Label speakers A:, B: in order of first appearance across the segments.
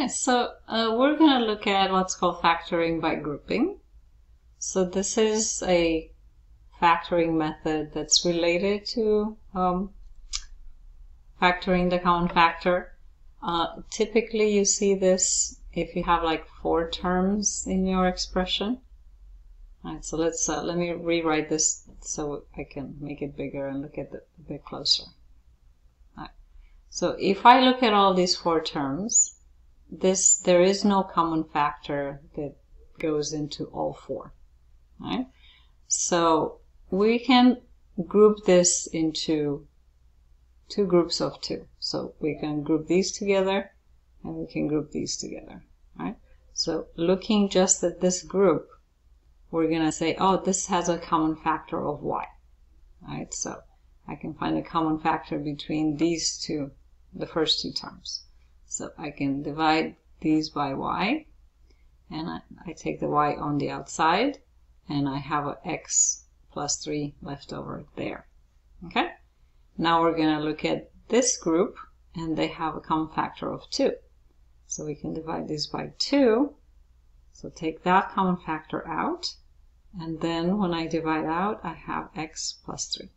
A: Okay, so we're going to look at what's called factoring by grouping. So this is a factoring method that's related to factoring the common factor. Typically you see this if you have like 4 terms in your expression. Alright, so let me rewrite this so I can make it bigger and look at it a bit closer. Alright, so if I look at all these 4 terms, there is no common factor that goes into all 4. Right? So we can group this into 2 groups of 2. So we can group these together and we can group these together. Right? So looking just at this group, we're going to say, oh, this has a common factor of y. Right? So I can find a common factor between these two, the first 2 terms. So I can divide these by y, and I take the y on the outside, and I have a x plus 3 left over there. Okay? Now we're going to look at this group, and they have a common factor of 2. So we can divide this by 2. So take that common factor out, and then when I divide out, I have x plus 3.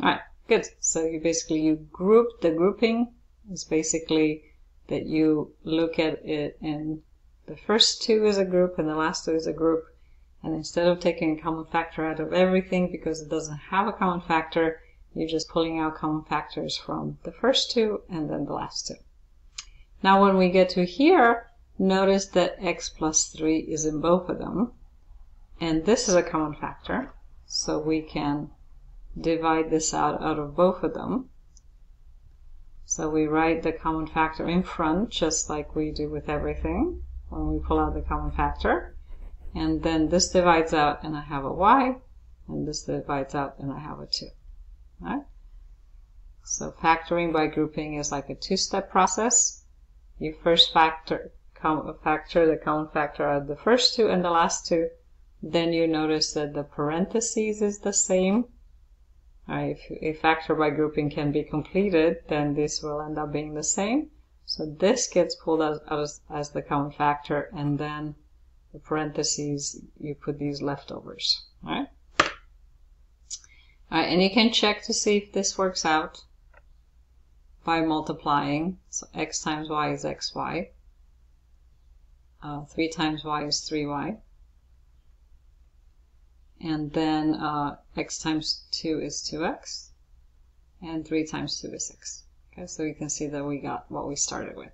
A: Alright, good. So you group, the grouping is basically that you look at it and the first 2 is a group and the last 2 is a group, and instead of taking a common factor out of everything because it doesn't have a common factor, you're just pulling out common factors from the first 2 and then the last 2. Now when we get to here, notice that x plus 3 is in both of them, and this is a common factor, so we can divide this out of both of them. So we write the common factor in front, just like we do with everything when we pull out the common factor. And then this divides out and I have a y, and this divides out and I have a 2. Right? So factoring by grouping is like a 2-step process. You first factor the common factor out of the first 2 and the last 2. Then you notice that the parentheses is the same. If a factor by grouping can be completed, then this will end up being the same. So this gets pulled out as the common factor, and then the parentheses, you put these leftovers. Alright, and you can check to see if this works out by multiplying. So x times y is xy. 3 times y is 3y. And then x times 2 is 2x, and 3 times 2 is 6. Okay, so you can see that we got what we started with.